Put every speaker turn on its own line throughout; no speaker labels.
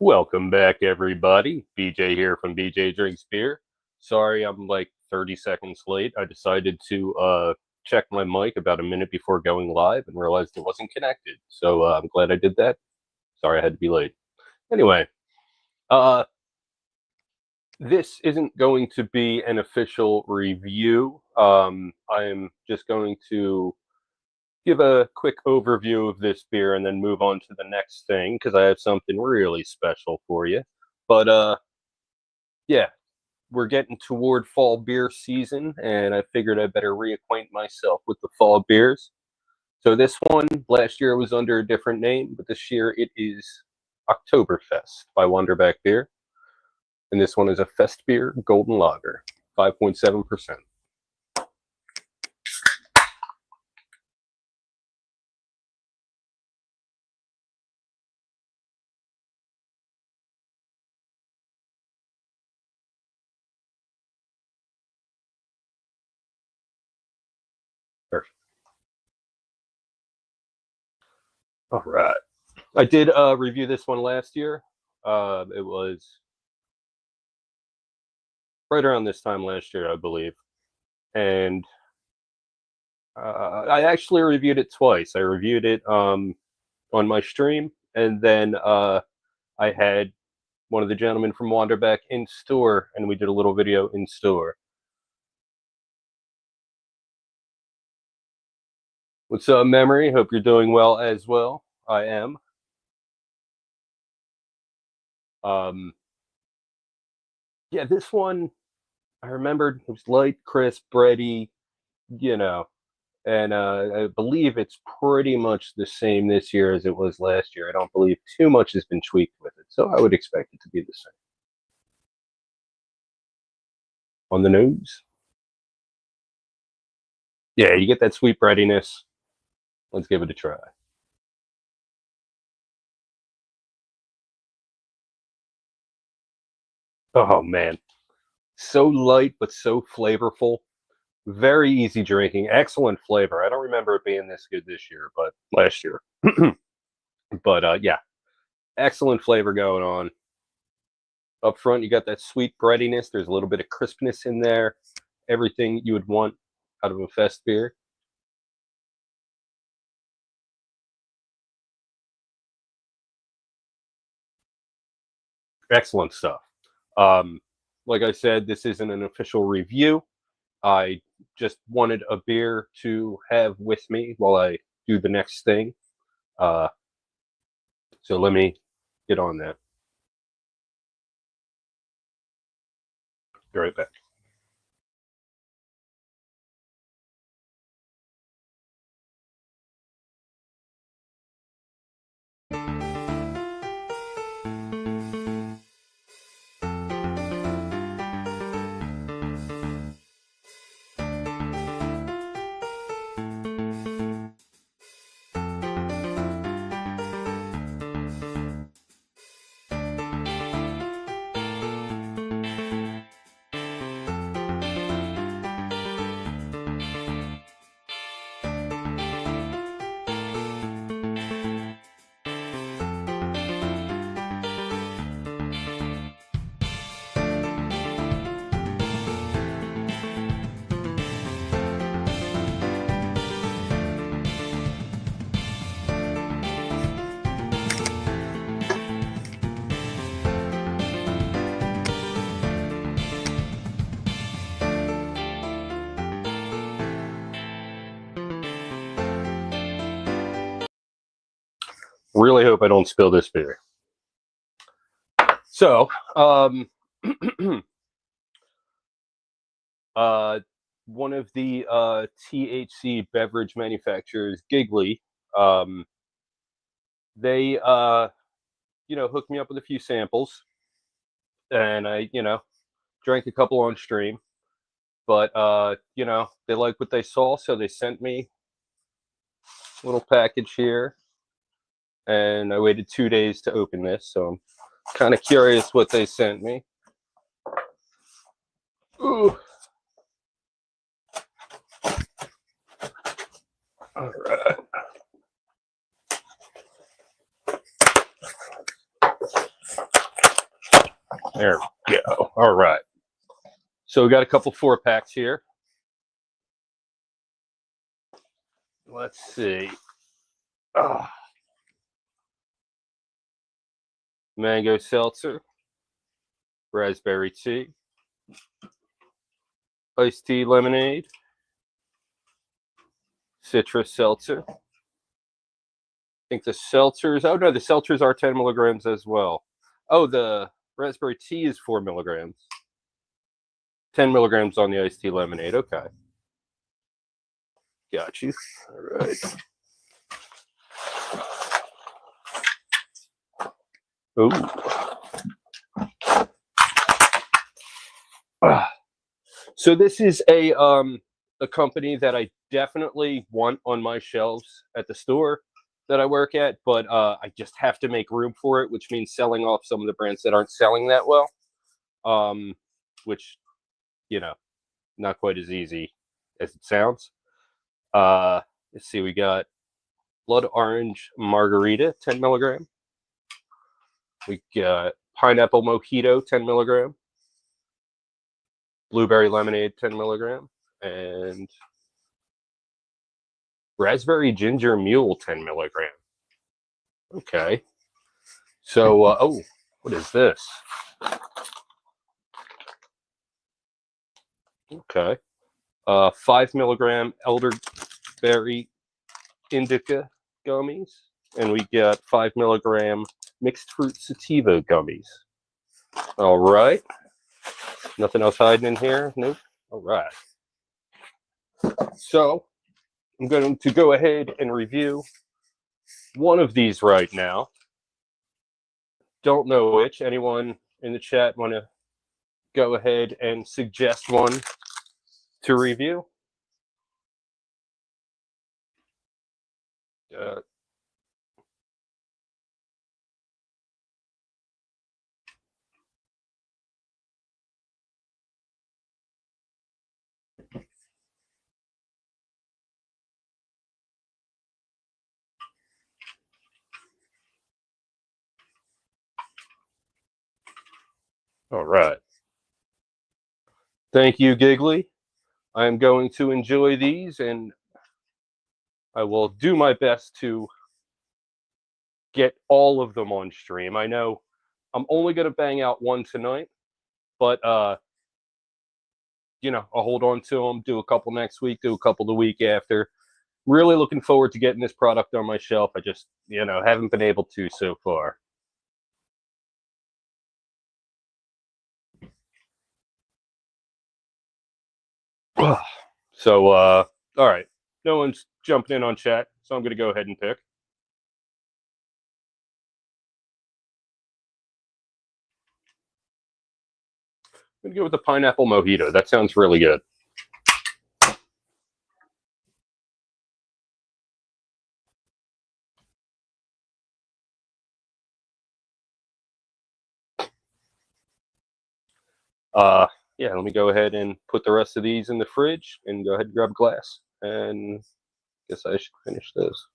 Welcome back, everybody. BJ here from BJ Drinks Beer. Sorry, I'm like 30 seconds late. I decided to check my mic about a minute before going live and realized it wasn't connected. So I'm glad I did that. Sorry I had to be late. Anyway, this isn't going to be an official review. I'm just going to give a quick overview of this beer and then move on to the next thing because I have something really special for you. But yeah, we're getting toward fall beer season, and I figured I better reacquaint myself with the fall beers. So this one, last year was under a different name, but this year it is Oktoberfest by Wonderback Beer. And this one is a Fest Beer Golden Lager, 5.7%. Perfect. All right. I did review this one last year. It was right around this time last year, I believe. And I actually reviewed it twice. I reviewed it on my stream, and then I had one of the gentlemen from Wanderback in store, and we did a little video in store. What's up, Memory? Hope you're doing well as well. I am. Yeah, this one, I remembered it was light, crisp, bready, and I believe it's pretty much the same this year as it was last year. I don't believe too much has been tweaked with it, so I would expect it to be the same. On the nose. Yeah, you get that sweet breadiness. Let's give it a try. Oh, man. So light, but so flavorful. Very easy drinking. Excellent flavor. I don't remember it being this good this year, but last year. But yeah, excellent flavor going on. Up front, you got that sweet breadiness. There's a little bit of crispness in there. Everything you would want out of a Fest beer. Excellent stuff. Like I said, this isn't an official review. I just wanted a beer to have with me while I do the next thing. So let me get on that. Be right back. Really hope I don't spill this beer. So, one of the THC beverage manufacturers, Giggly, they hooked me up with a few samples, and I drank a couple on stream. But they liked what they saw, so they sent me a little package here, and I waited 2 days to open this, so I'm kind of curious what they sent me. Ooh. All right. There we go. All right. So we got a couple 4-packs here. Let's see. Mango seltzer, raspberry tea, iced tea lemonade, citrus seltzer. I think the seltzers, oh no, the seltzers are 10 milligrams as well. Oh, the raspberry tea is 4 milligrams. 10 milligrams on the iced tea lemonade. Okay. Got you. All right. Ooh. So this is a company that I definitely want on my shelves at the store that I work at, but I just have to make room for it, which means selling off some of the brands that aren't selling that well, which, you know, not quite as easy as it sounds. Let's see, we got Blood Orange Margarita, 10 milligram. We got Pineapple Mojito, 10 milligram. Blueberry Lemonade, 10 milligram. And Raspberry Ginger Mule, 10 milligram. Okay. So, oh, what is this? Okay. 5 milligram elderberry indica gummies. And we got 5 milligram mixed fruit sativa gummies. All right. Nothing else hiding in here? Nope. All right. So I'm going to go ahead and review one of these right now. Don't know which. Anyone in the chat want to go ahead and suggest one to review? All right. Thank you, Giggly. I am going to enjoy these, and I will do my best to get all of them on stream. I know I'm only going to bang out one tonight, but you know, I'll hold on to them, do a couple next week, do a couple the week after. Really looking forward to getting this product on my shelf. I just, you know, haven't been able to so far. So, all right. No one's jumping in on chat, so I'm going to go ahead and pick. I'm going to go with the pineapple mojito. That sounds really good. Yeah, let me go ahead and put the rest of these in the fridge and go ahead and grab a glass. And I guess I should finish this.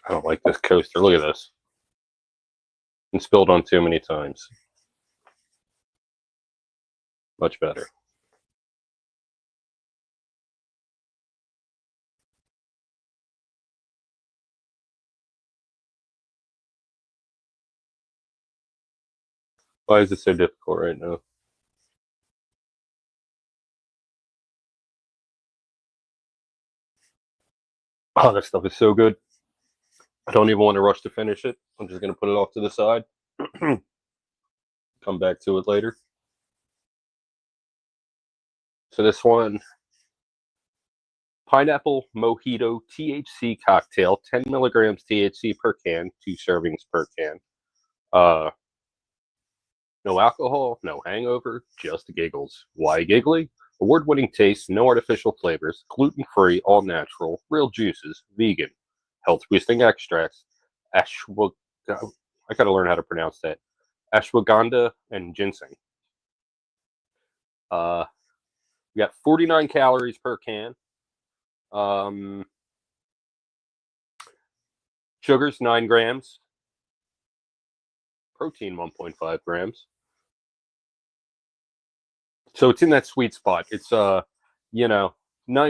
I don't like this coaster. Look at this. and spilled on too many times. Much better. Why is it so difficult right now? Oh, that stuff is so good. I don't even want to rush to finish it. I'm just going to put it off to the side. Come back to it later. So this one, pineapple mojito THC cocktail, 10 milligrams THC per can, 2 servings per can. No alcohol, no hangover, just giggles. Why giggly? Award-winning taste, no artificial flavors, gluten-free, all natural, real juices, vegan, health-boosting extracts, ashwagandha. I gotta learn how to pronounce that. Ashwagandha and ginseng. We got 49 calories per can. Sugars 9 grams. Protein 1.5 grams. So it's in that sweet spot. It's 9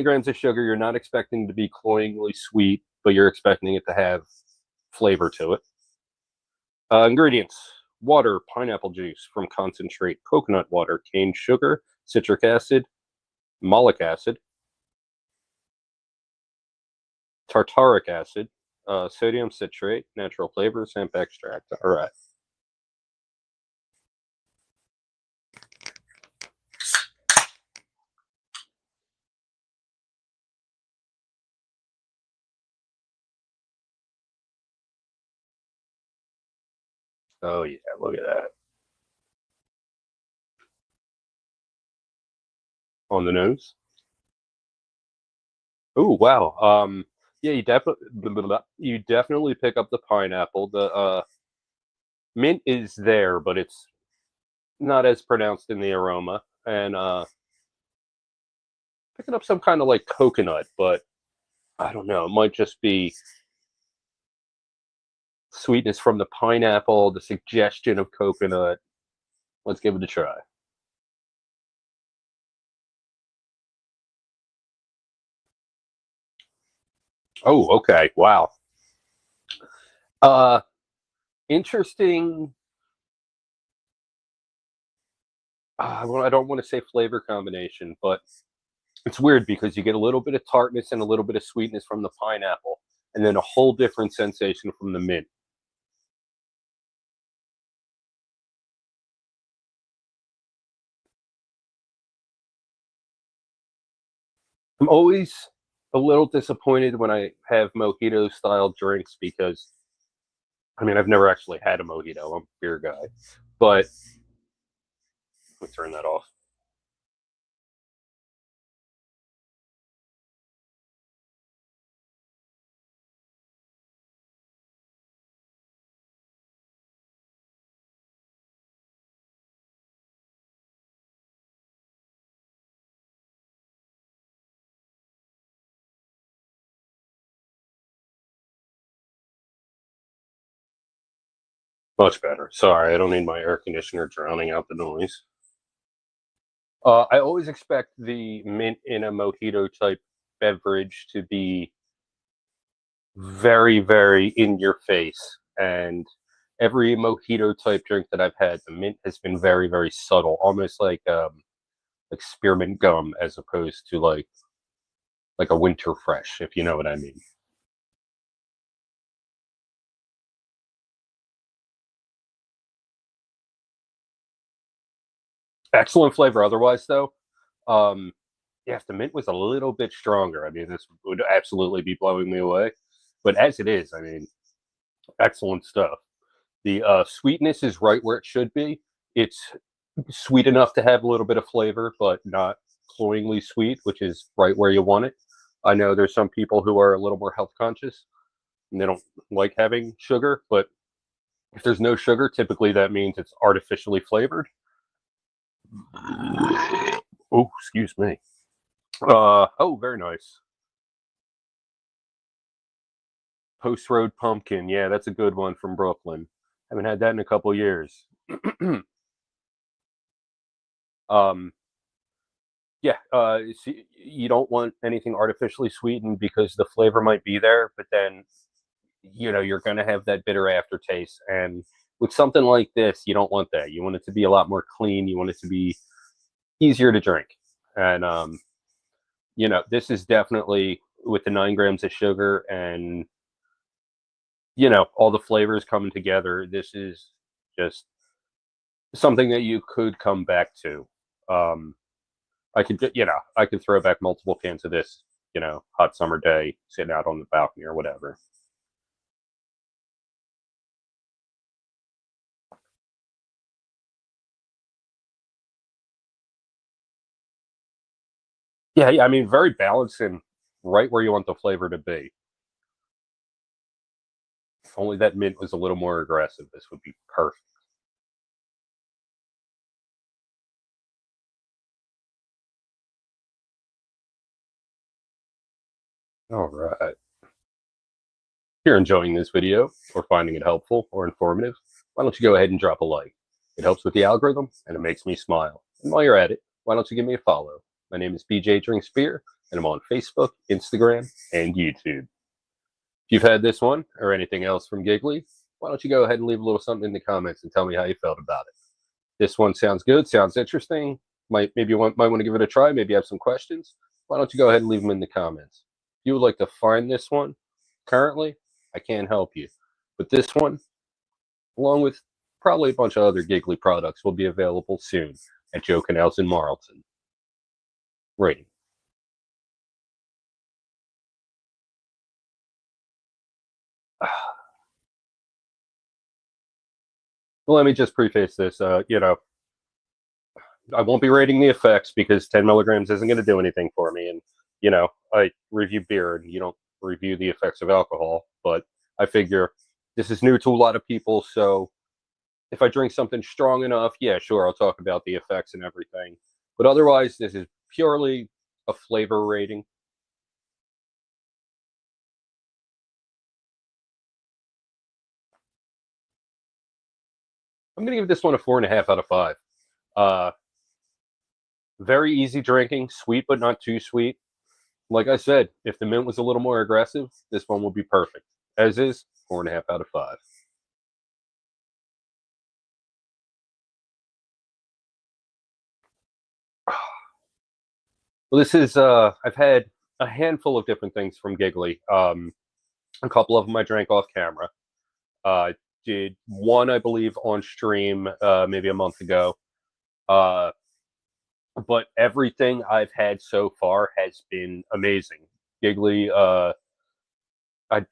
grams of sugar. You're not expecting to be cloyingly sweet, but you're expecting it to have flavor to it. Ingredients: water, pineapple juice from concentrate, coconut water, cane sugar, citric acid, malic acid, tartaric acid, sodium citrate, natural flavors, hemp extract. All right. Oh yeah, look at that. On the nose. Oh wow. Yeah, you definitely pick up the pineapple. The mint is there, but it's not as pronounced in the aroma. And picking up some kind of like coconut, but I don't know. It might just be sweetness from the pineapple, the suggestion of coconut. Let's give it a try. Oh, okay. Wow. Uh, interesting. Well, I don't want to say flavor combination, but it's weird because you get a little bit of tartness and a little bit of sweetness from the pineapple, and then a whole different sensation from the mint. I'm always a little disappointed when I have mojito style drinks because I mean I've never actually had a mojito. I'm a beer guy, but let me turn that off. Much better. Sorry, I don't need my air conditioner drowning out the noise. I always expect the mint in a mojito type beverage to be very, very in your face. And every mojito type drink that I've had, the mint has been very, very subtle, almost like spearmint gum, as opposed to like a winter fresh, if you know what I mean. Excellent flavor. Otherwise, though, um, yeah, if the mint was a little bit stronger, I mean, this would absolutely be blowing me away. But as it is, I mean, excellent stuff. The sweetness is right where it should be. It's sweet enough to have a little bit of flavor, but not cloyingly sweet, which is right where you want it. I know there's some people who are a little more health conscious and they don't like having sugar, but if there's no sugar, typically that means it's artificially flavored. Oh, excuse me. Oh, very nice. Post Road Pumpkin. Yeah, that's a good one from Brooklyn. Haven't had that in a couple years. um, yeah, see, you don't want anything artificially sweetened because the flavor might be there, but then you're going to have that bitter aftertaste. And with something like this, you don't want that. You want it to be a lot more clean. You want it to be easier to drink. And this is definitely with the 9 grams of sugar and all the flavors coming together. This is just something that you could come back to. I could throw back multiple cans of this, hot summer day, sitting out on the balcony or whatever. Yeah, I mean, very balanced and right where you want the flavor to be. If only that mint was a little more aggressive, this would be perfect. All right. If you're enjoying this video or finding it helpful or informative, why don't you go ahead and drop a like? It helps with the algorithm and it makes me smile. And while you're at it, why don't you give me a follow? My name is BJ Drinks Beer, and I'm on Facebook, Instagram, and YouTube. If you've had this one or anything else from Giggly, why don't you go ahead and leave a little something in the comments and tell me how you felt about it. This one sounds good, sounds interesting. Might want to give it a try. Maybe have some questions. Why don't you go ahead and leave them in the comments? If you would like to find this one currently, I can't help you. But this one, along with probably a bunch of other Giggly products, will be available soon at Joe Canals in Marlton. Rating. Well, let me just preface this. I won't be rating the effects because 10 milligrams isn't going to do anything for me. And, I review beer and you don't review the effects of alcohol. But I figure this is new to a lot of people. So if I drink something strong enough, yeah, sure, I'll talk about the effects and everything. But otherwise, this is purely a flavor rating. I'm going to give this one a 4.5 out of 5. Very easy drinking, sweet but not too sweet. Like I said, if the mint was a little more aggressive, this one would be perfect. As is, 4.5 out of 5. Well, this is I've had a handful of different things from Giggly. A couple of them I drank off camera. Did one, I believe, on stream maybe a month ago. But everything I've had so far has been amazing. Giggly, I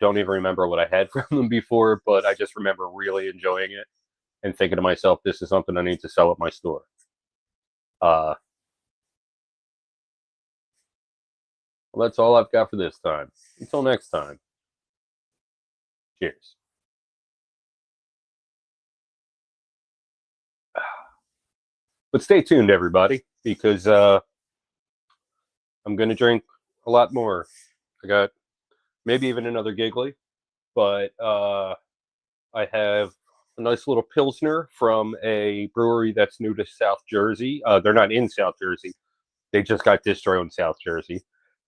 don't even remember what I had from them before, but I just remember really enjoying it and thinking to myself, this is something I need to sell at my store. Well, that's all I've got for this time. Until next time, cheers. But stay tuned, everybody, because I'm going to drink a lot more. I got maybe even another Giggly, but I have a nice little Pilsner from a brewery that's new to South Jersey. They're not in South Jersey. They just got distro in South Jersey.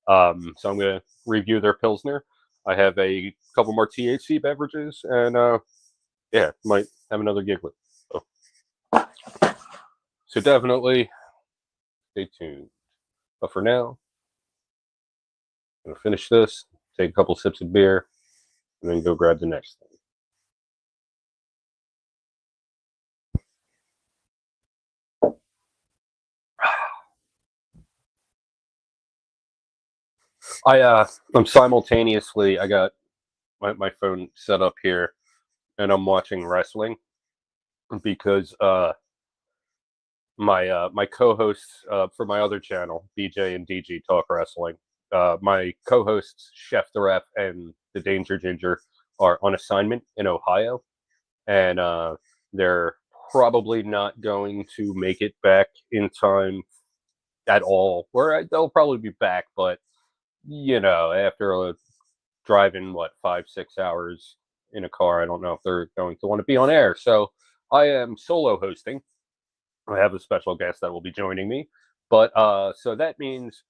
So I'm going to review their Pilsner. I have a couple more THC beverages, and yeah, might have another Giggly. So definitely stay tuned. But for now, I'm going to finish this, take a couple sips of beer, and then go grab the next thing. I'm simultaneously, I got my phone set up here, and I'm watching wrestling because my co-hosts for my other channel, BJ and DG Talk Wrestling, my co-hosts Chef the Ref and the Danger Ginger are on assignment in Ohio, and they're probably not going to make it back in time at all. Or they'll probably be back, but after driving 5-6 hours in a car. I don't know if they're going to want to be on air. So I am solo hosting. I have a special guest that will be joining me. But so that means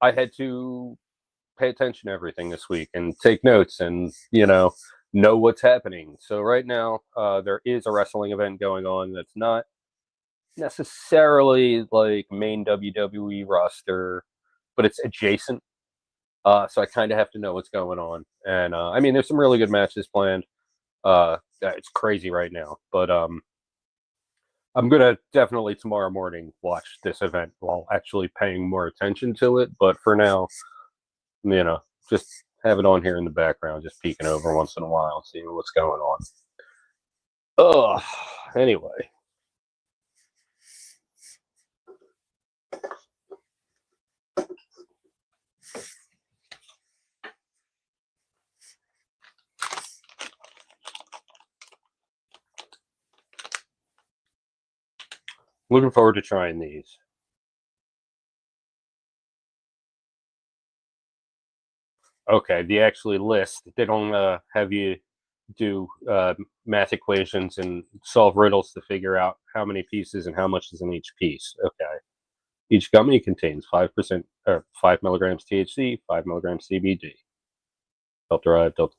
I had to pay attention to everything this week and take notes and, know what's happening. So right now, there is a wrestling event going on that's not necessarily like main WWE roster, but it's adjacent. So I kind of have to know what's going on. And I mean, there's some really good matches planned. It's crazy right now, but I'm gonna definitely tomorrow morning watch this event while actually paying more attention to it. But for now, just have it on here in the background, just peeking over once in a while, seeing what's going on. Anyway. Looking forward to trying these. Okay, the actually list. They don't have you do math equations and solve riddles to figure out how many pieces and how much is in each piece. Okay. Each gummy contains 5% or 5 milligrams THC, 5 milligrams CBD. Hemp-derived Delta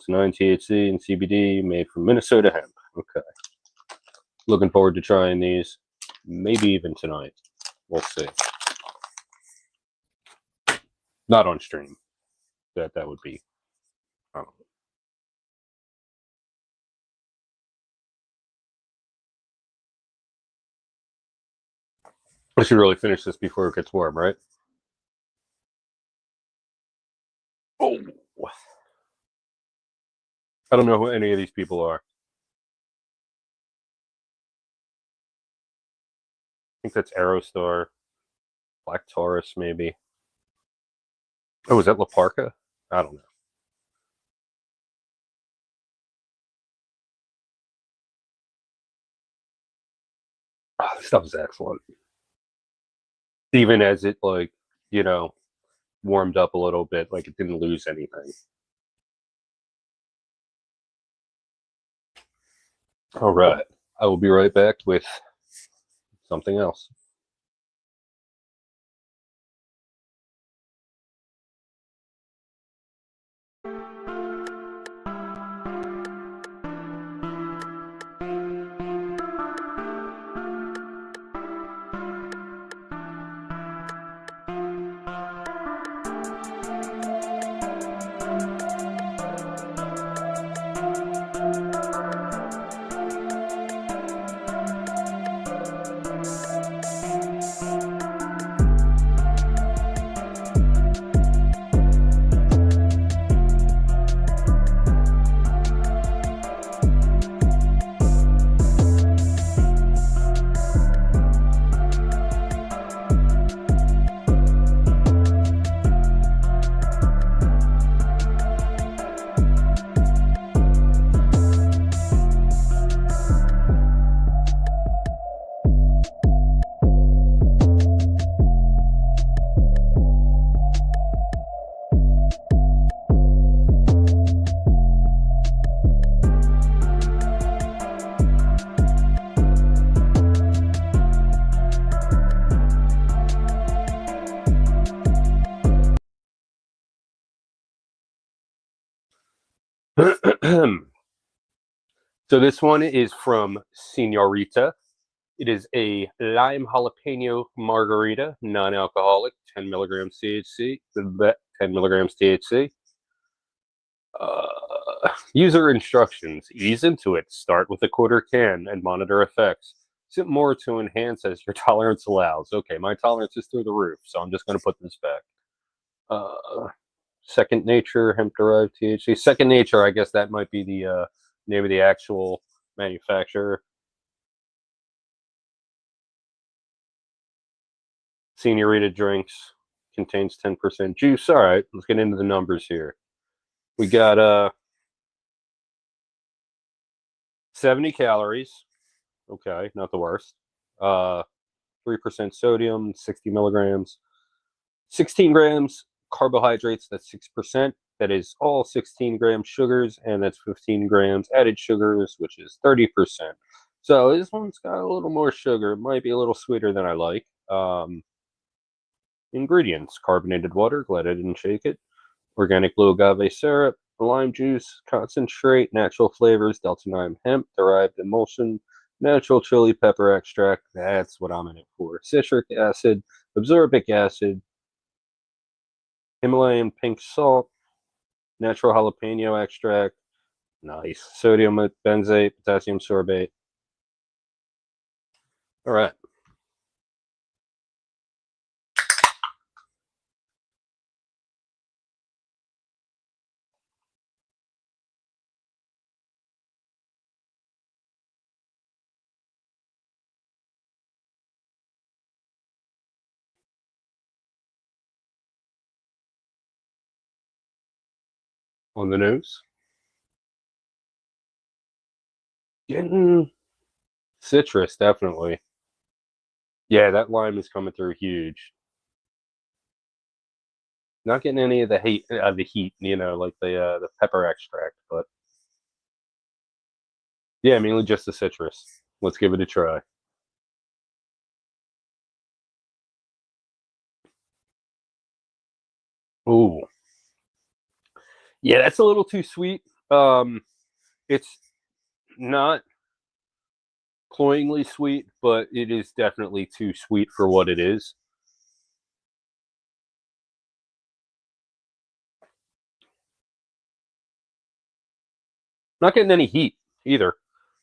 9 THC and CBD made from Minnesota hemp. Okay. Looking forward to trying these. Maybe even tonight. We'll see. Not on stream. That would be. I should really finish this before it gets warm, right? Oh. I don't know who any of these people are. I think that's Aerostar. Black Taurus, maybe. Oh, is that La Parka? I don't know. Oh, this stuff is excellent. Even as it, warmed up a little bit, like it didn't lose anything. All right. I will be right back with something else. So this one is from Senorita. It is a lime jalapeno margarita, non-alcoholic, 10 milligrams THC. 10 milligrams THC. User instructions: ease into it. Start with a quarter can and monitor effects. Sip more to enhance as your tolerance allows. Okay, my tolerance is through the roof, so I'm just going to put this back. Second Nature hemp-derived THC. Second Nature, I guess that might be the name of the actual manufacturer. Senorita drinks contains 10% juice. All right, let's get into the numbers here. We got 70 calories. Okay, not the worst. 3% sodium, 60 milligrams, 16 grams, carbohydrates, that's 6%. That is all 16 grams sugars, and that's 15 grams added sugars, which is 30%. So this one's got a little more sugar. It might be a little sweeter than I like. Ingredients: carbonated water, glad I didn't shake it, organic blue agave syrup, lime juice, concentrate, natural flavors, Delta-9 hemp, derived emulsion, natural chili pepper extract, that's what I'm in it for, citric acid, absorbic acid, Himalayan pink salt, natural jalapeno extract, nice, sodium benzate, potassium sorbate. All right. On the nose. Getting citrus, definitely. Yeah, that lime is coming through huge. Not getting any of the heat, you know, like the pepper extract, but yeah, mainly just the citrus. Let's give it a try. Ooh, yeah, that's a little too sweet. It's not cloyingly sweet, but it is definitely too sweet for what it is. Not getting any heat either.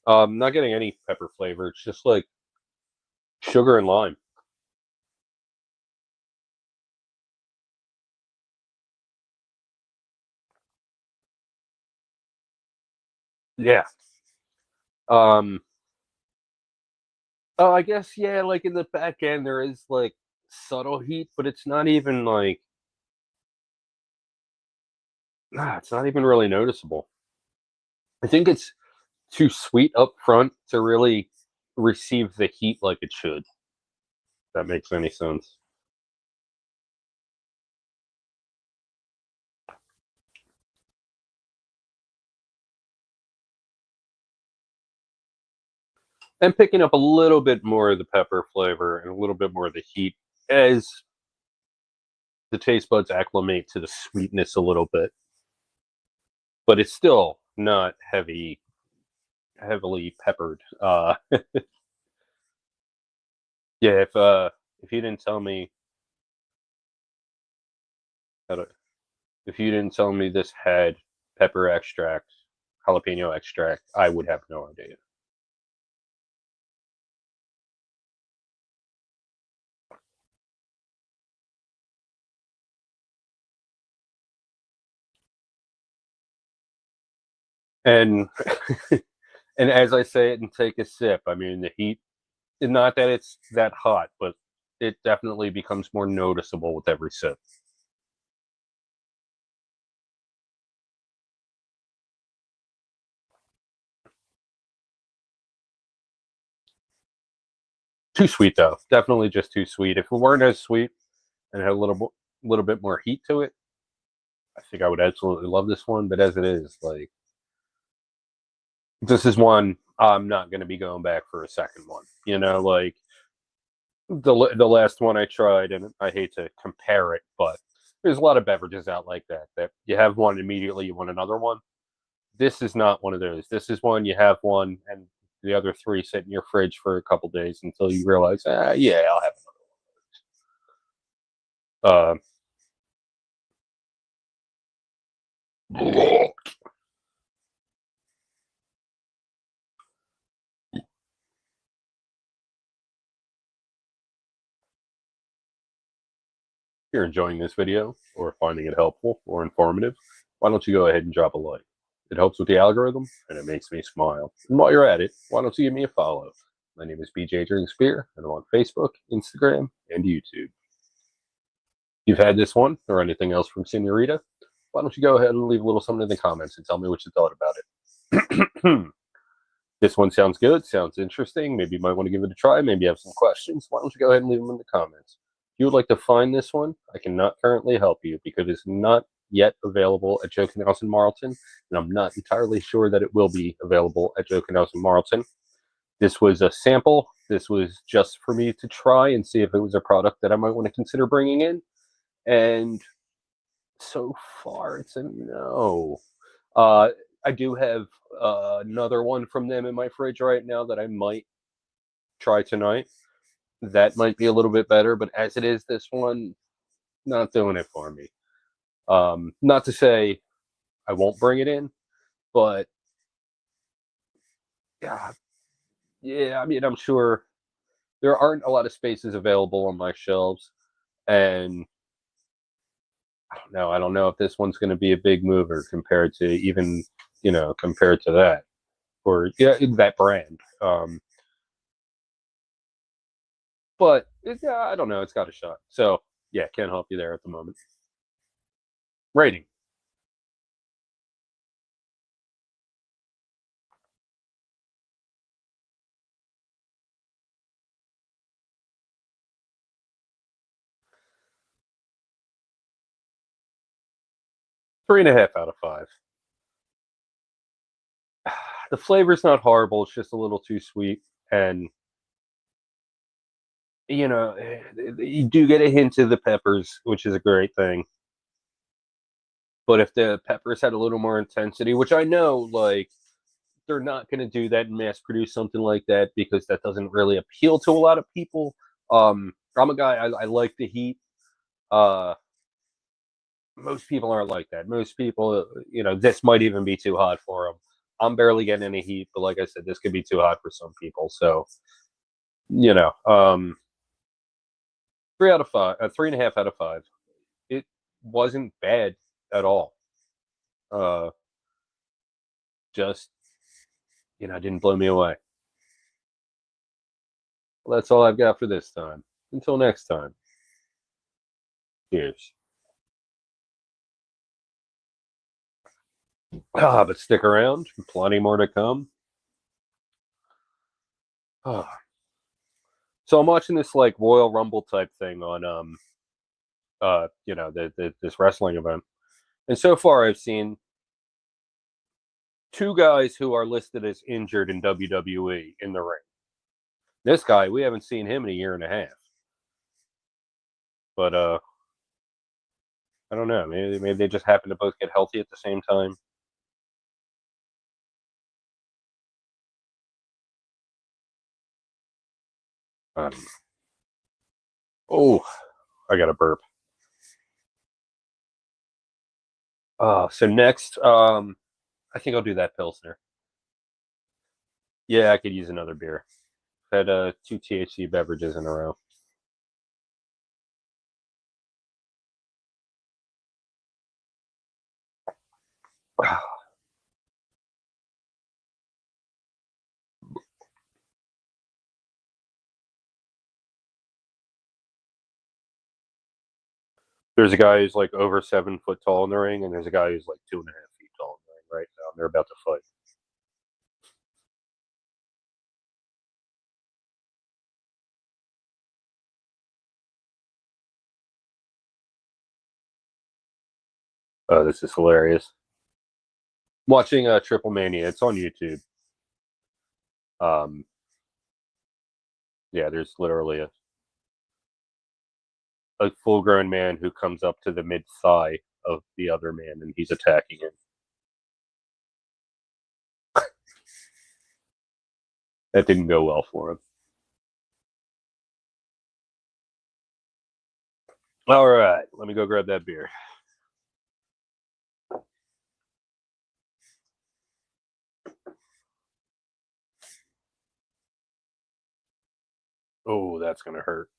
Not getting any pepper flavor. It's just like sugar and lime. Yeah. Um. Oh, I guess yeah. Like in the back end, there is like subtle heat, but it's not even like. Nah, it's not even really noticeable. I think it's too sweet up front to really receive the heat like it should. If that makes any sense. And picking up a little bit more of the pepper flavor and a little bit more of the heat as the taste buds acclimate to the sweetness a little bit. But it's still not heavily peppered. Yeah, if you didn't tell me how to, if you didn't tell me this had pepper extract, jalapeno extract, I would have no idea. And and as I say it and take a sip, I mean the heat. Not that it's that hot, but it definitely becomes more noticeable with every sip. Too sweet though, definitely just too sweet. If it weren't as sweet and had a little bit more heat to it, I think I would absolutely love this one. But as it is, like this is one I'm not going to be going back for a second one. You know, like the last one I tried, and I hate to compare it, but there's a lot of beverages out like that that you have one immediately, you want another one. This is not one of those. This is one you have one, and the other three sit in your fridge for a couple days until you realize, yeah, I'll have another. If you're enjoying this video or finding it helpful or informative, why don't you go ahead and drop a like? It helps with the algorithm and it makes me smile. And while you're at it, why don't you give me a follow? My name is BJ Drinks Beer, and I'm on Facebook, Instagram, and YouTube. If you've had this one or anything else from Senorita, why don't you go ahead and leave a little something in the comments and tell me what you thought about it. This one sounds good, sounds interesting. Maybe you might want to give it a try. Maybe you have some questions. Why don't you go ahead and leave them in the comments? you would like to find this one, I cannot currently help you because it's not yet available at Joking House in Marlton, and I'm not entirely sure that it will be available at Joking House in Marlton. This was a sample. This was just for me to try and see if it was a product that I might want to consider bringing in. And so far, it's a no. I do have another one from them in my fridge right now that I might try tonight. That might be a little bit better, but as it is, this one, not doing it for me. Not to say I won't bring it in, but yeah, I mean, I'm sure there aren't a lot of spaces available on my shelves, and I don't know if this one's going to be a big mover compared to even, compared to that, or yeah, that brand. But yeah, I don't know. It's got a shot. So yeah, can't help you there at the moment. Rating. Three and a half out of five. The flavor's not horrible. It's just a little too sweet, and you do get a hint of the peppers, which is a great thing. But if the peppers had a little more intensity, which I know, like, they're not going to do that and mass produce something like that because that doesn't really appeal to a lot of people. I'm a guy, I like the heat. Most people aren't like that. Most people, this might even be too hot for them. I'm barely getting any heat, but like I said, this could be too hot for some people. So, 3 out of 5, 3.5 out of 5. It wasn't bad at all. Just, didn't blow me away. Well, that's all I've got for this time. Until next time. Cheers. But stick around. Plenty more to come. So I'm watching this like Royal Rumble type thing on this wrestling event. And so far I've seen 2 guys who are listed as injured in WWE in the ring. This guy, we haven't seen him in a year and a half. But I don't know. Maybe they just happen to both get healthy at the same time. Oh, I got a burp. So next, I think I'll do that Pilsner. Yeah, I could use another beer. I've had 2 THC beverages in a row. There's a guy who's like over 7 foot tall in the ring, and there's a guy who's like 2.5 feet tall in the ring right now. And they're about to fight. Oh, this is hilarious. Watching Triple Mania. It's on YouTube. Yeah, there's literally a full-grown man who comes up to the mid-thigh of the other man, and he's attacking him. That didn't go well for him. All right, let me go grab that beer. Oh, that's going to hurt.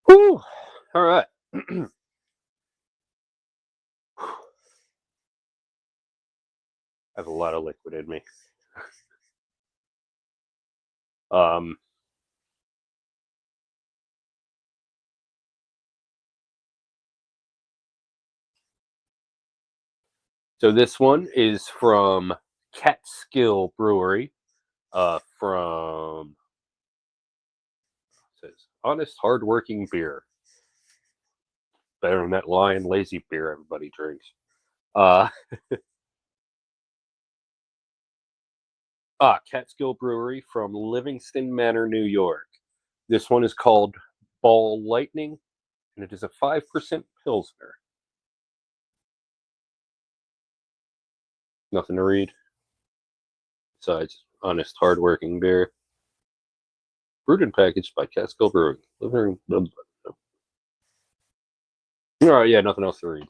Whew. All right. I have a lot of liquid in me. Um, so this one is from Catskill Brewery. From says honest, hardworking beer. Better than that lion lazy beer everybody drinks. Uh, Catskill Brewery from Livingston Manor, New York. This one is called Ball Lightning, and it is a 5% Pilsner. Nothing to read besides honest, hardworking beer. Brewed and packaged by Catskill Brewing. All right, yeah, nothing else to read.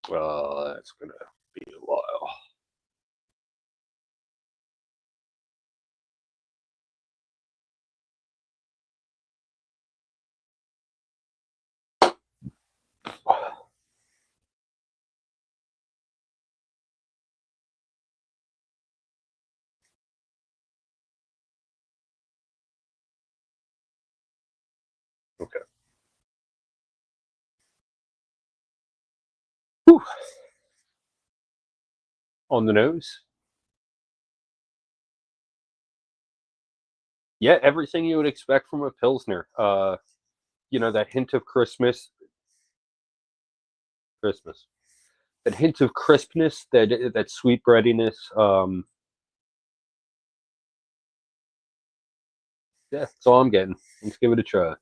Well, that's gonna be a while. Okay. Whew. On the nose. Yeah, everything you would expect from a Pilsner. That hint of Christmas. That hint of crispness, that sweet breadiness. Yeah, that's all I'm getting. Let's give it a try.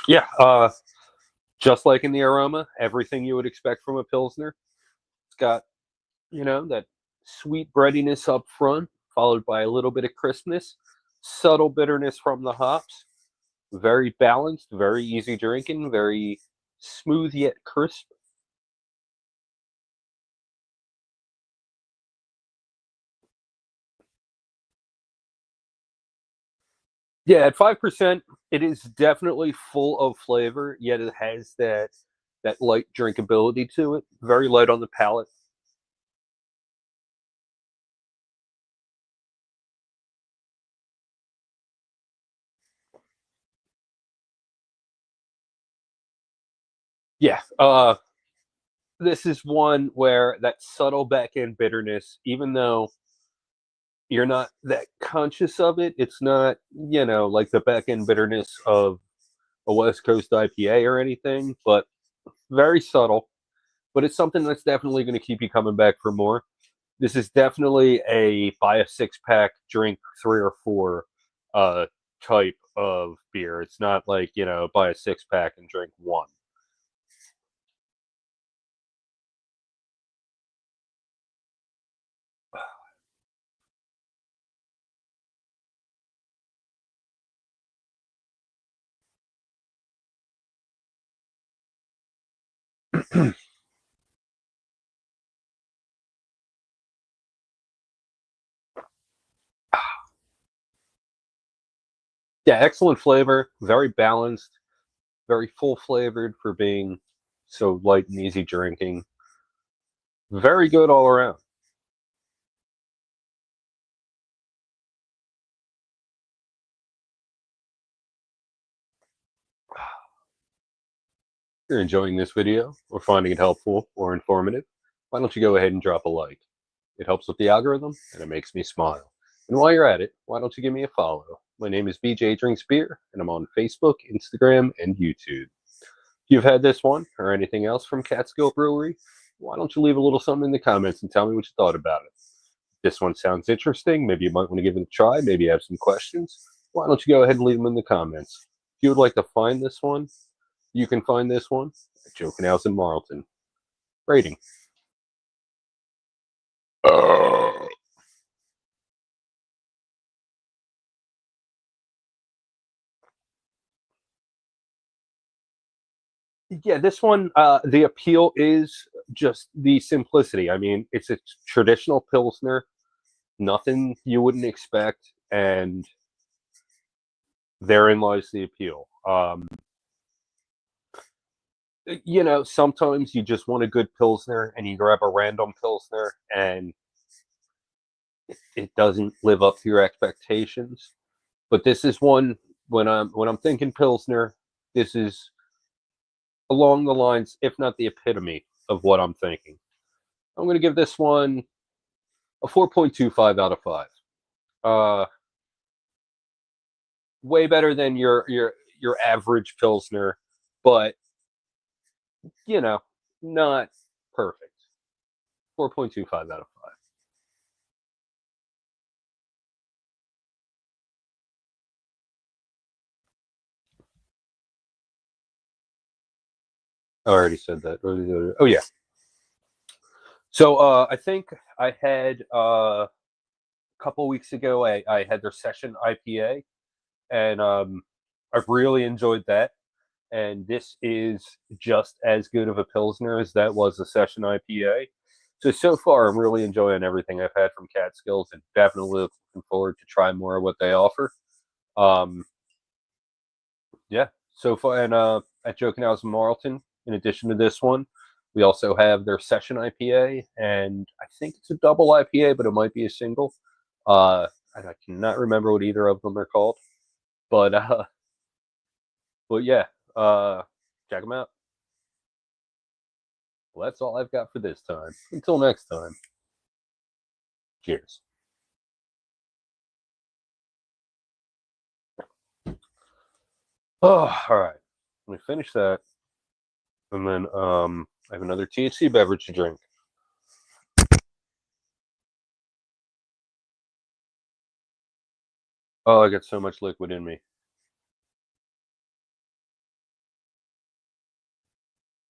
Yeah, just like in the aroma, everything you would expect from a Pilsner. It's got, that sweet breadiness up front, followed by a little bit of crispness, subtle bitterness from the hops. Very balanced, very easy drinking, very smooth yet crisp. Yeah, at 5%, it is definitely full of flavor, yet it has that light drinkability to it. Very light on the palate. Yeah, this is one where that subtle back end bitterness, even though you're not that conscious of it, it's not, like the back end bitterness of a West Coast IPA or anything, but very subtle. But it's something that's definitely going to keep you coming back for more. This is definitely a buy a 6-pack, drink 3 or 4 uh, type of beer. It's not like, buy a 6-pack and drink one. Yeah, excellent flavor, very balanced, very full flavored for being so light and easy drinking. Very good all around. If you're enjoying this video or finding it helpful or informative, why don't you go ahead and drop a like? It helps with the algorithm and it makes me smile. And while you're at it, why don't you give me a follow? My name is BJ Drinks Beer, and I'm on Facebook, Instagram, and YouTube. If you've had this one or anything else from Catskill Brewery, why don't you leave a little something in the comments and tell me what you thought about it? This one sounds interesting. Maybe you might want to give it a try. Maybe you have some questions. Why don't you go ahead and leave them in the comments? If you would like to find this one, you can find this one at Joking House in Marlton. Rating. Yeah, this one, the appeal is just the simplicity. I mean, it's a traditional Pilsner, nothing you wouldn't expect, and therein lies the appeal. Sometimes you just want a good Pilsner and you grab a random Pilsner and it doesn't live up to your expectations. But this is one when I'm thinking Pilsner, this is along the lines, if not the epitome of what I'm thinking. I'm going to give this one a 4.25 out of 5. Uh, Way better than your average Pilsner, but you know, not perfect. 4.25 out of 5. I already said that. Oh yeah. So I think I had a couple weeks ago. I had their session IPA, and I've really enjoyed that. And this is just as good of a pilsner as that was a session IPA. So far, I'm really enjoying everything I've had from Catskills, and definitely looking forward to trying more of what they offer. Um, yeah, so far, and at Joking House in Marlton, in addition to this one, we also have their session IPA, and I think it's a double IPA, but it might be a single. And I cannot remember what either of them are called, but yeah, check them out. Well, that's all I've got for this time. Until next time, cheers. Oh, all right. Let me finish that, and then I have another THC beverage to drink. Oh, I got so much liquid in me.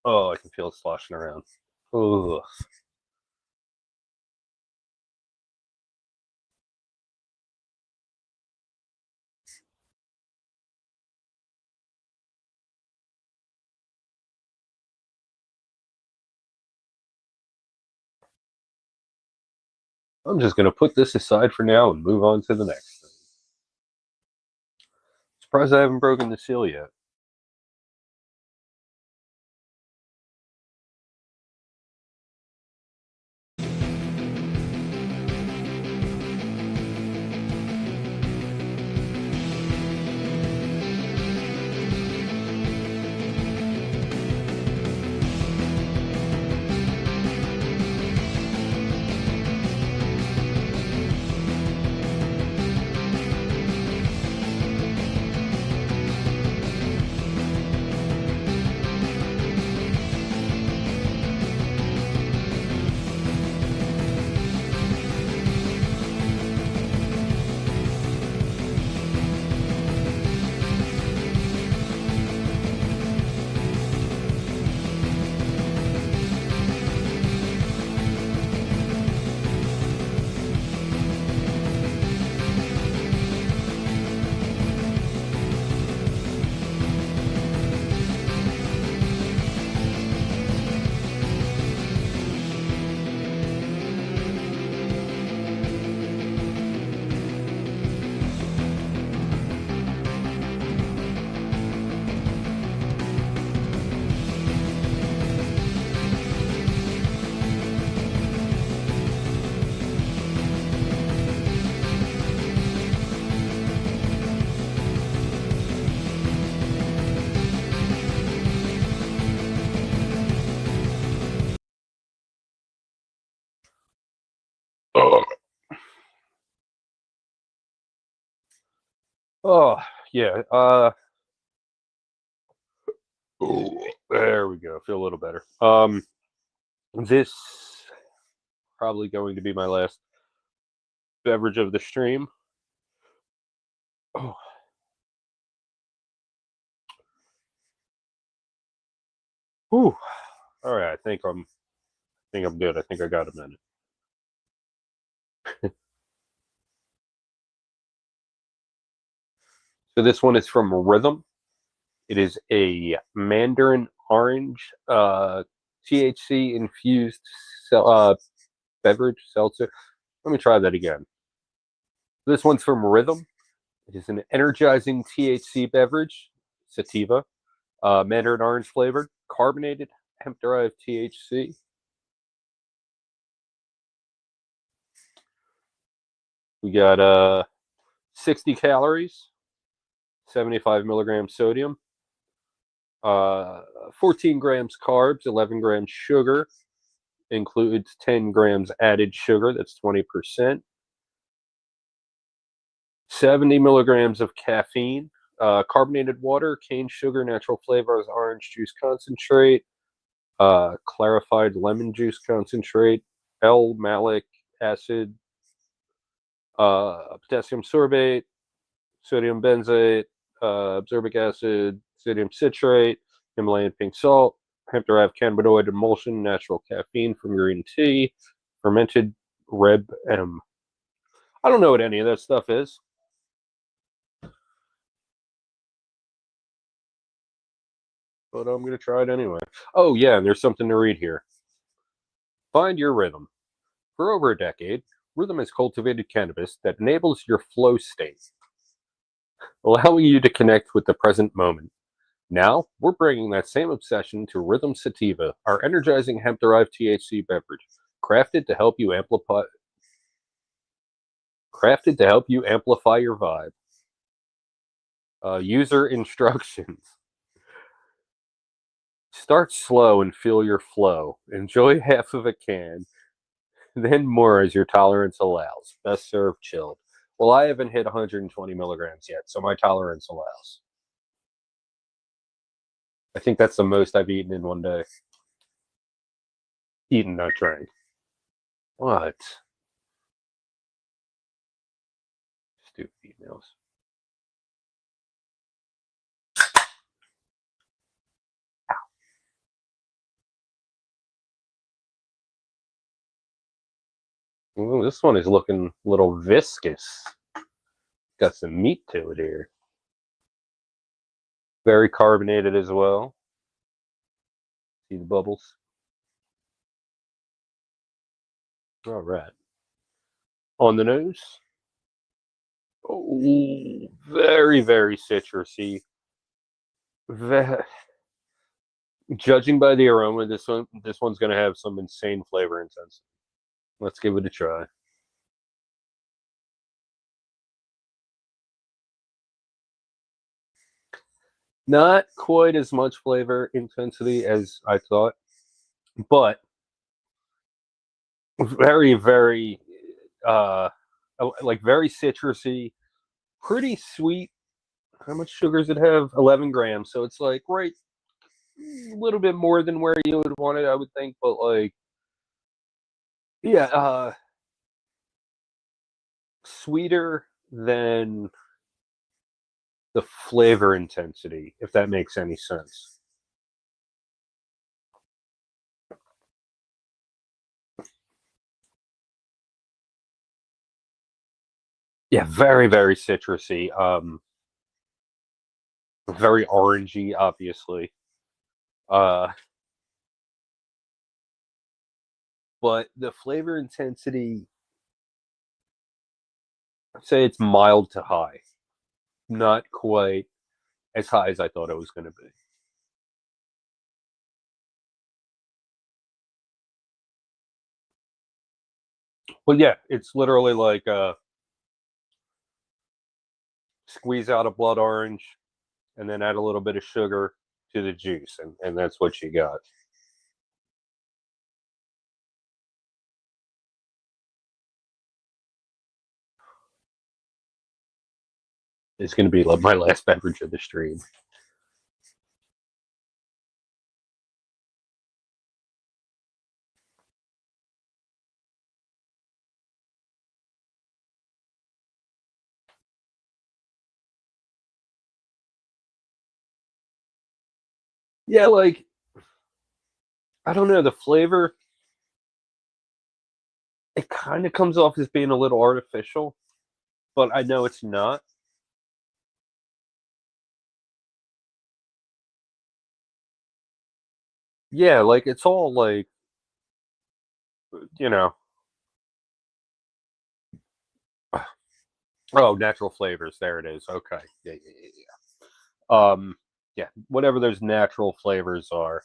Oh, I can feel it sloshing around. Ugh. I'm just going to put this aside for now and move on to the next thing. Surprised I haven't broken the seal yet. Oh, yeah. There we go. Feel a little better. This probably going to be my last beverage of the stream. Oh, whew. All right. I think I'm good. I think I got a minute. So this one is from Rhythm. It is a Mandarin orange THC infused beverage seltzer. Let me try that again. This one's from Rhythm. It is an energizing THC beverage, sativa, mandarin orange flavored, carbonated, hemp derived THC. We got 60 calories, 75 milligrams sodium, 14 grams carbs, 11 grams sugar, includes 10 grams added sugar, that's 20%, 70 milligrams of caffeine, carbonated water, cane sugar, natural flavors, orange juice concentrate, clarified lemon juice concentrate, L-malic acid, potassium sorbate, sodium benzoate, absorbic acid, sodium citrate, Himalayan pink salt, hemp-derived cannabinoid emulsion, natural caffeine from green tea, fermented Reb M. I don't know what any of that stuff is. But I'm going to try it anyway. Oh, yeah, and there's something to read here. Find your rhythm. For over a decade, Rhythm has cultivated cannabis that enables your flow state, allowing you to connect with the present moment. Now, we're bringing that same obsession to Rhythm Sativa, our energizing hemp-derived THC beverage, crafted to help you amplify your vibe. User instructions. Start slow and feel your flow. Enjoy half of a can, then more as your tolerance allows. Best served chilled. Well, I haven't hit 120 milligrams yet, so my tolerance allows. I think that's the most I've eaten in one day. Eaten, not drank. What? Stupid emails. Ooh, this one is looking a little viscous. Got some meat to it here. Very carbonated as well. See the bubbles? All right. On the nose. Oh, very, very citrusy. Judging by the aroma, this one's going to have some insane flavor intensity. Let's give it a try. Not quite as much flavor intensity as I thought, but very, very, like very citrusy, pretty sweet. How much sugar does it have? 11 grams. So it's like right, a little bit more than where you would want it, I would think. But like, yeah, sweeter than the flavor intensity, if that makes any sense. Yeah, very, very citrusy. Very orangey, obviously. But the flavor intensity, I'd say it's mild to high, not quite as high as I thought it was going to be. Well, yeah, it's literally like squeeze out a blood orange and then add a little bit of sugar to the juice, and that's what you got. It's going to be like my last beverage of the stream. Yeah, like, I don't know, the flavor, it kind of comes off as being a little artificial, but I know it's not. Yeah, like it's all like, you know, oh, natural flavors. There it is. Okay. Yeah, yeah, yeah, yeah. Yeah, whatever those natural flavors are.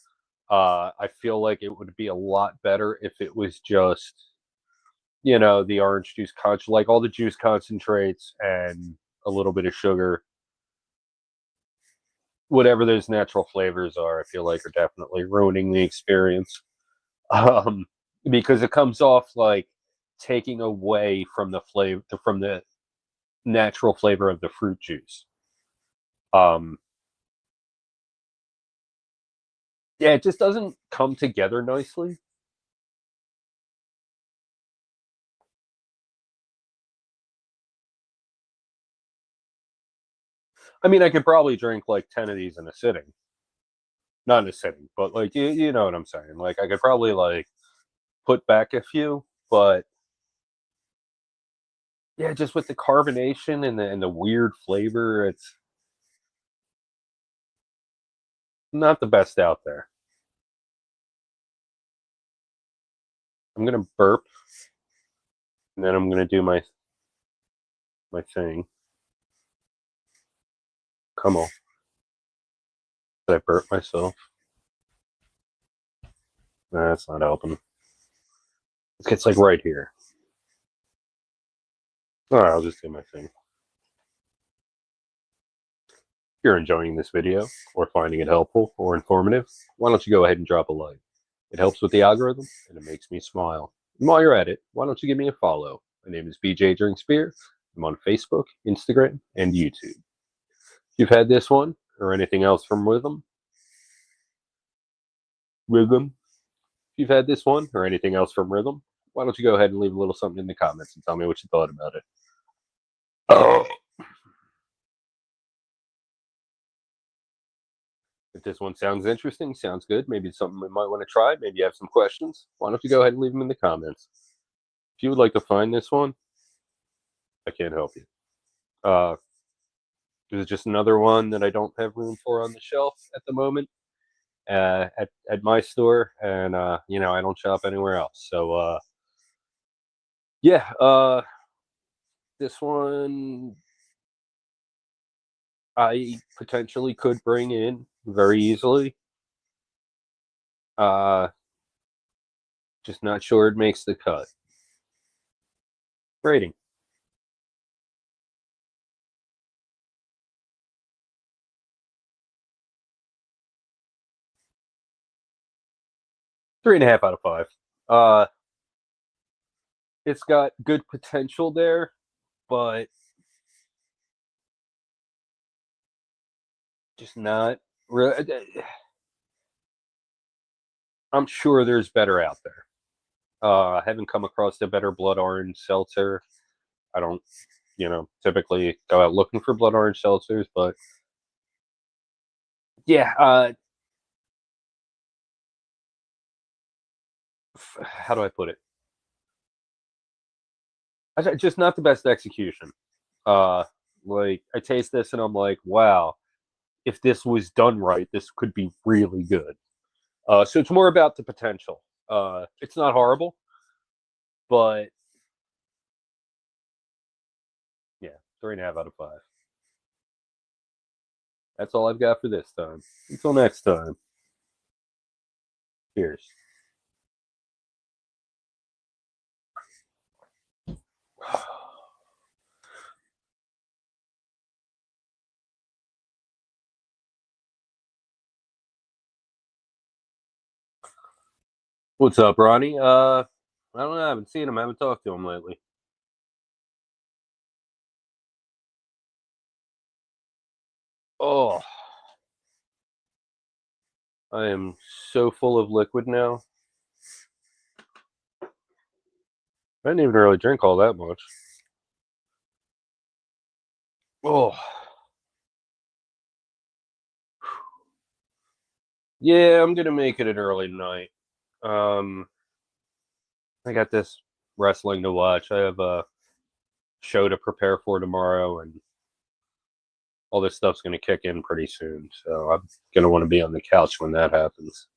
I feel like it would be a lot better if it was just, the orange juice like all the juice concentrates and a little bit of sugar. Whatever those natural flavors are, I feel like are definitely ruining the experience. Um, because it comes off like taking away from the flavor from the natural flavor of the fruit juice. Um, yeah, it just doesn't come together nicely. I mean, I could probably drink like 10 of these in a sitting. Not in a sitting, but like you know what I'm saying. Like I could probably like put back a few, but yeah, just with the carbonation and the weird flavor, it's not the best out there. I'm gonna burp, and then I'm gonna do my thing. Come on, did I burp myself? Nah, that's not helping. It's like right here. All right, I'll just do my thing. If you're enjoying this video or finding it helpful or informative, why don't you go ahead and drop a like? It helps with the algorithm and it makes me smile. And while you're at it, why don't you give me a follow? My name is BJ Drinks Beer. I'm on Facebook, Instagram, and YouTube. If you've had this one or anything else from Rhythm, if you've had this one or anything else from Rhythm, why don't you go ahead and leave a little something in the comments and tell me what you thought about it. Oh. If this one sounds interesting, sounds good, maybe it's something we might want to try, maybe you have some questions, why don't you go ahead and leave them in the comments. If you would like to find this one, I can't help you. This is just another one that I don't have room for on the shelf at the moment at my store, and I don't shop anywhere else. So yeah, this one I potentially could bring in very easily. Uh, just not sure it makes the cut. Rating 3.5 out of 5. Uh, it's got good potential there, but just not. I'm sure there's better out there. I haven't come across a better blood orange seltzer. I don't, typically go out looking for blood orange seltzers, but yeah, how do I put it? Just not the best execution. Uh, like I taste this and I'm like, wow, if this was done right, this could be really good. So it's more about the potential. It's not horrible, but yeah, 3.5 out of 5. That's all I've got for this time. Until next time, cheers. What's up, Ronnie? I don't know. I haven't seen him. I haven't talked to him lately. Oh, I am so full of liquid now. I didn't even really drink all that much. Oh, yeah, I'm gonna make it an early night. Um, I got this wrestling to watch. I have a show to prepare for tomorrow, and all this stuff's gonna kick in pretty soon. So I'm gonna want to be on the couch when that happens.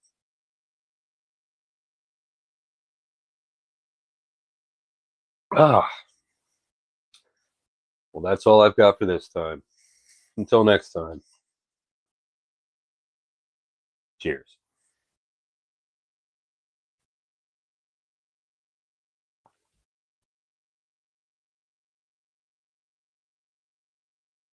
Ah, well, that's all I've got for this time. Until next time. Cheers.